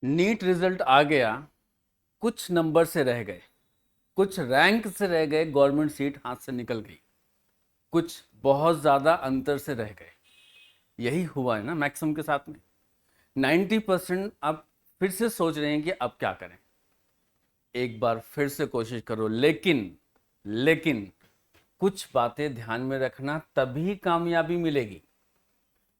NEET result आ गया, कुछ number से रह गए, कुछ रैंक से रह गए, गवर्नमेंट सीट हाथ से निकल गई, कुछ बहुत ज़्यादा अंतर से रह गए। यही हुआ है ना मैक्सिमम के साथ में। 90% आप फिर से सोच रहे हैं कि अब क्या करें। एक बार फिर से कोशिश करो, लेकिन कुछ बातें ध्यान में रखना, तभी कामयाबी मिलेगी।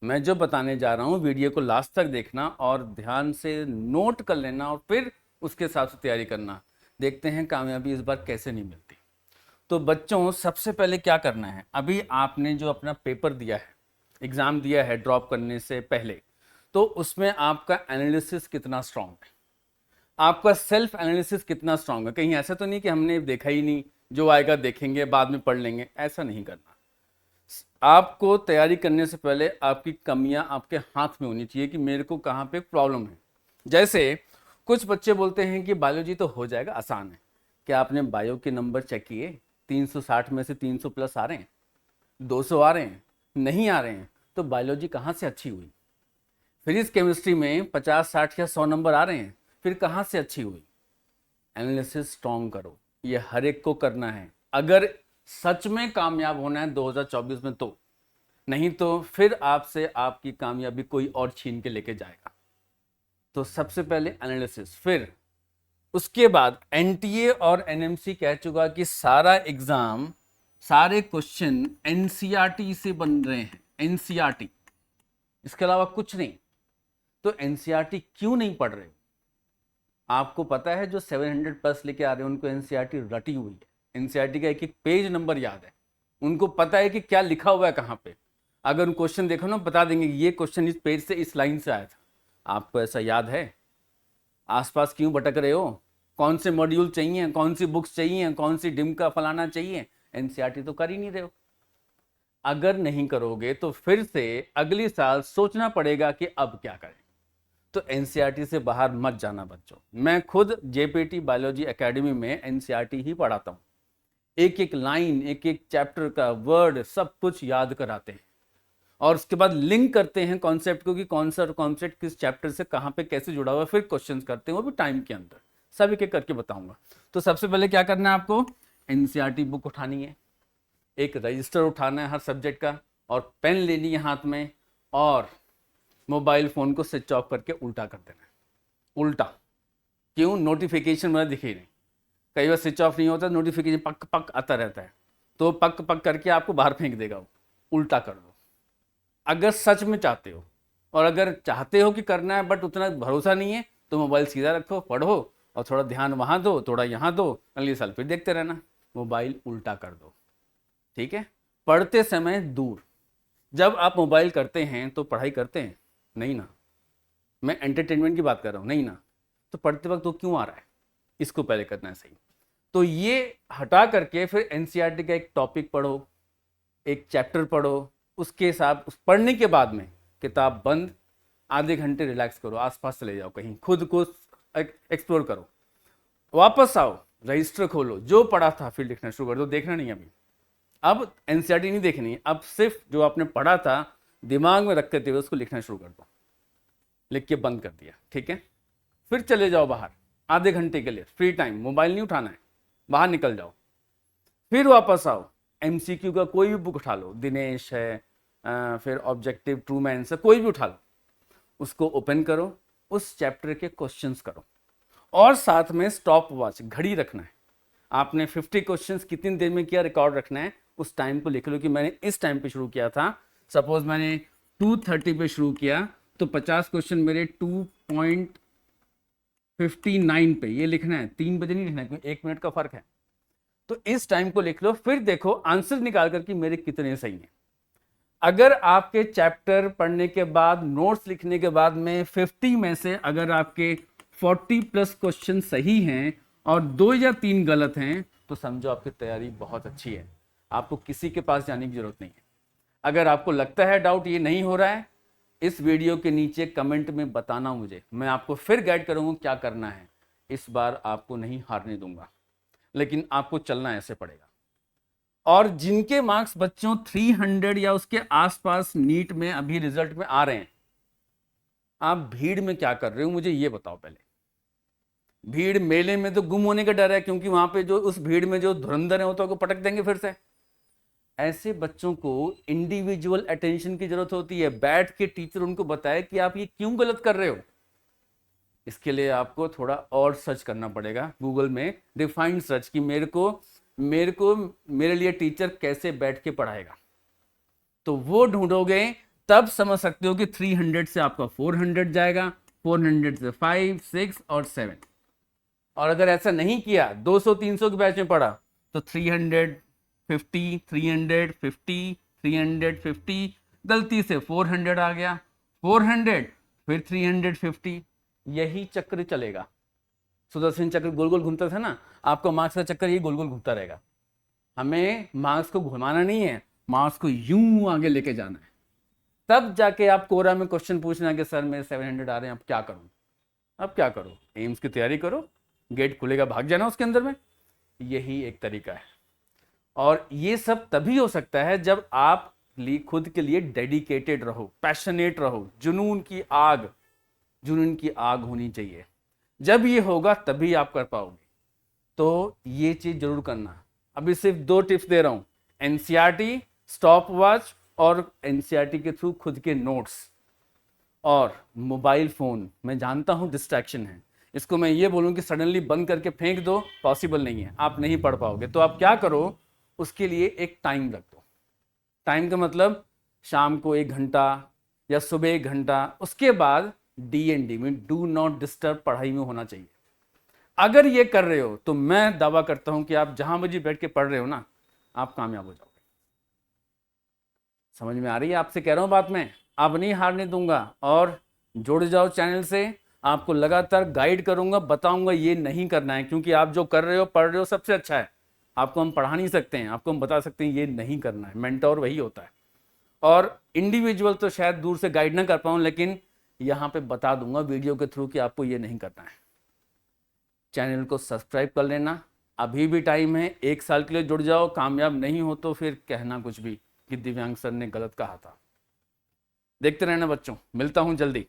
मैं जो बताने जा रहा हूं, वीडियो को लास्ट तक देखना और ध्यान से नोट कर लेना और फिर उसके हिसाब से तैयारी करना। देखते हैं कामयाबी इस बार कैसे नहीं मिलती। तो बच्चों, सबसे पहले क्या करना है, अभी आपने जो अपना पेपर दिया है, एग्जाम दिया है ड्रॉप करने से पहले, तो उसमें आपका एनालिसिस कितना स्ट्रांग है, आपका सेल्फ एनालिसिस कितना स्ट्रांग है। कहीं ऐसा तो नहीं कि हमने देखा ही नहीं, जो आएगा देखेंगे बाद में पढ़ लेंगे, ऐसा नहीं करना। आपको तैयारी करने से पहले आपकी कमियां आपके हाथ में होनी चाहिए कि मेरे को कहाँ पे प्रॉब्लम है। जैसे कुछ बच्चे बोलते हैं कि बायोलॉजी तो हो जाएगा, आसान है। क्या आपने बायो के नंबर चेक किए? 360 में से 300 प्लस आ रहे हैं, 200 आ रहे हैं, नहीं आ रहे हैं, तो बायोलॉजी कहाँ से अच्छी हुई? फिजिक्स केमिस्ट्री में 50 60 या 100 नंबर आ रहे हैं, फिर कहाँ से अच्छी हुई? एनालिसिस स्ट्रॉन्ग करो, ये हर एक को करना है अगर सच में कामयाब होना है 2024 में। तो नहीं तो फिर आपसे आपकी कामयाबी कोई और छीन के लेके जाएगा। तो सबसे पहले एनालिसिस, फिर उसके बाद एनटीए और एनएमसी कह चुका कि सारा एग्जाम, सारे क्वेश्चन एनसीईआरटी से बन रहे हैं, एनसीईआरटी, इसके अलावा कुछ नहीं। तो एनसीईआरटी क्यों नहीं पढ़ रहे? आपको पता है जो 700 प्लस लेके आ रहे हैं उनको एनसीईआरटी रटी हुई है, एनसीईआरटी का एक एक पेज नंबर याद है, उनको पता है कि क्या लिखा हुआ है कहाँ पे। अगर क्वेश्चन देखो ना, बता देंगे ये क्वेश्चन इस पेज से इस लाइन से आया था। आपको ऐसा याद है? आसपास क्यों भटक रहे हो? कौन से मॉड्यूल चाहिए, कौन सी बुक्स चाहिए, कौन सी डिम का फलाना चाहिए? एनसीईआरटी तो कर ही नहीं रहे हो। अगर नहीं करोगे तो फिर से अगली साल सोचना पड़ेगा कि अब क्या करें। तो एनसीईआरटी से बाहर मत जाना बच्चों। मैं खुद जेपीटी बायोलॉजी एकेडमी में एनसीईआरटी ही पढ़ाता हूँ। एक एक लाइन, एक एक चैप्टर का वर्ड सब कुछ याद कराते हैं और उसके बाद लिंक करते हैं कॉन्सेप्ट को कि कौन सा कॉन्सेप्ट किस चैप्टर से कहाँ पे कैसे जुड़ा हुआ है, फिर क्वेश्चंस करते हैं, वो भी टाइम के अंदर। सब एक एक करके बताऊंगा। तो सबसे पहले क्या करना है आपको, एनसीईआरटी बुक उठानी है, एक रजिस्टर उठाना है हर सब्जेक्ट का, और पेन लेनी है हाथ में, और मोबाइल फोन को स्विच ऑफ करके उल्टा कर देना है। उल्टा क्यों? नोटिफिकेशन मेरा दिखे नहीं। कई बार स्विच ऑफ नहीं होता, नोटिफिकेशन पक पक आता रहता है, तो पक पक करके आपको बाहर फेंक देगा वो। उल्टा कर दो अगर सच में चाहते हो। और अगर चाहते हो कि करना है बट उतना भरोसा नहीं है, तो मोबाइल सीधा रखो, पढ़ो, और थोड़ा ध्यान वहाँ दो, थोड़ा यहाँ दो, अगले साल फिर देखते रहना। मोबाइल उल्टा कर दो, ठीक है? पढ़ते समय दूर। जब आप मोबाइल करते हैं तो पढ़ाई करते हैं? नहीं ना। मैं एंटरटेनमेंट की बात कर रहा हूँ, नहीं ना। तो पढ़ते वक्त वो क्यों आ रहा है? इसको पहले करना है सही। तो ये हटा करके फिर एनसीईआरटी का एक टॉपिक पढ़ो, एक चैप्टर पढ़ो, उसके साथ उस पढ़ने के बाद में किताब बंद, आधे घंटे रिलैक्स करो, आसपास चले जाओ कहीं, खुद को एक्सप्लोर करो, वापस आओ, रजिस्टर खोलो, जो पढ़ा था फिर लिखना शुरू कर दो। देखना नहीं अभी, अब एनसीईआरटी नहीं देखनी है, अब सिर्फ जो आपने पढ़ा था दिमाग में रखते हुए उसको लिखना शुरू कर दो। लिख के बंद कर दिया, ठीक है? फिर चले जाओ बाहर, आधे घंटे के लिए फ्री टाइम, मोबाइल नहीं उठाना है, बाहर निकल जाओ, फिर वापस आओ। एमसीक्यू का कोई भी बुक उठा लो, दिनेश है, फिर ऑब्जेक्टिव, ट्रूमैन से कोई भी उठा लो, उसको ओपन करो, उस चैप्टर के क्वेश्चंस करो, और साथ में स्टॉप वॉच, घड़ी रखना है। आपने 50 क्वेश्चंस कितनी देर में किया रिकॉर्ड रखना है, उस टाइम को लिख लो कि मैंने इस टाइम पे शुरू किया था। सपोज मैंने 2:30 पे शुरू किया, तो 50 क्वेश्चन मेरे 2:59 पे ये लिखना है, 3 बजे नहीं लिखना है क्योंकि 1 मिनट का फर्क है। तो इस टाइम को लिख लो, फिर देखो आंसर निकाल कर कि मेरे कितने सही हैं। अगर आपके चैप्टर पढ़ने के बाद, नोट्स लिखने के बाद में 50 में से अगर आपके 40 प्लस क्वेश्चन सही हैं और 2 या 3 गलत हैं, तो समझो आपकी तैयारी बहुत अच्छी है, आपको किसी के पास जाने की जरूरत नहीं है। अगर आपको लगता है डाउट ये नहीं हो रहा है, इस वीडियो के नीचे कमेंट में बताना मुझे, मैं आपको फिर गाइड करूंगा क्या करना है। इस बार आपको नहीं हारने दूंगा, लेकिन आपको चलना ऐसे पड़ेगा। और जिनके मार्क्स बच्चों 300 या उसके आसपास नीट में अभी रिजल्ट में आ रहे हैं, आप भीड़ में क्या कर रहे हो मुझे ये बताओ पहले। भीड़, मेले में तो गुम होने का डर है, क्योंकि वहां पे जो उस भीड़ में जो धुरंधर है वो तो आपको पटक देंगे फिर से। ऐसे बच्चों को इंडिविजुअल अटेंशन की जरूरत होती है। बैठ के टीचर उनको बताए कि आप ये क्यों गलत कर रहे हो। इसके लिए आपको थोड़ा और सर्च करना पड़ेगा गूगल में, रिफाइंड सर्च, कि मेरे लिए टीचर कैसे बैठ के पढ़ाएगा। तो वो ढूंढोगे तब समझ सकते हो कि 300 से आपका 400 जाएगा, 400 से 5, 6 और 7। और अगर ऐसा नहीं किया, 200-300 के बैच में पढ़ा, तो 350, 350, 350, गलती से 400 आ गया, 400 फिर 350, यही चक्र चलेगा। सुदर्शन चक्र गोल गोल घूमता था ना, आपका मार्क्स का चक्कर ये गोल गोल घूमता रहेगा। हमें मार्क्स को घुमाना नहीं है, मार्क्स को यूं आगे लेके जाना है। तब जाके आप कोरा में क्वेश्चन पूछना कि सर मेरे 700 आ रहे हैं, अब क्या करूं। अब क्या करो, एम्स की तैयारी करो, गेट खुलेगा भाग जाना उसके अंदर में। यही एक तरीका है। और ये सब तभी हो सकता है जब आप खुद के लिए डेडिकेटेड रहो, पैशनेट रहो, जुनून की आग होनी चाहिए। जब ये होगा तभी आप कर पाओगे। तो ये चीज जरूर करना। अभी सिर्फ 2 टिप्स दे रहा हूं, एनसीईआरटी, स्टॉप वॉच और एनसीईआरटी के थ्रू खुद के नोट्स। और मोबाइल फोन, मैं जानता हूं डिस्ट्रैक्शन है, इसको मैं ये बोलूं कि सडनली बंद करके फेंक दो, पॉसिबल नहीं है, आप नहीं पढ़ पाओगे। तो आप क्या करो, उसके लिए एक टाइम रख दो। टाइम का मतलब शाम को 1 घंटा या सुबह 1 घंटा, उसके बाद DND में डू नॉट डिस्टर्ब पढ़ाई में होना चाहिए। अगर ये कर रहे हो तो मैं दावा करता हूं कि आप जहां मर्जी बैठ के पढ़ रहे हो ना, आप कामयाब हो जाओगे। समझ में आ रही है? आपसे कह रहा हूं बात मैं, अब नहीं हारने दूंगा। और जुड़ जाओ चैनल से, आपको लगातार गाइड करूंगा, बताऊंगा ये नहीं करना है, क्योंकि आप जो कर रहे हो, पढ़ रहे हो, सबसे अच्छा है। आपको हम पढ़ा नहीं सकते हैं, आपको हम बता सकते हैं ये नहीं करना है। मेंटोर वही होता है। और इंडिविजुअल तो शायद दूर से गाइड ना कर पाऊं, लेकिन यहां पे बता दूंगा वीडियो के थ्रू कि आपको ये नहीं करना है। चैनल को सब्सक्राइब कर लेना, अभी भी टाइम है, 1 साल के लिए जुड़ जाओ। कामयाब नहीं हो तो फिर कहना कुछ भी कि दिव्यांग सर ने गलत कहा था। देखते रहना बच्चों, मिलता हूं जल्दी।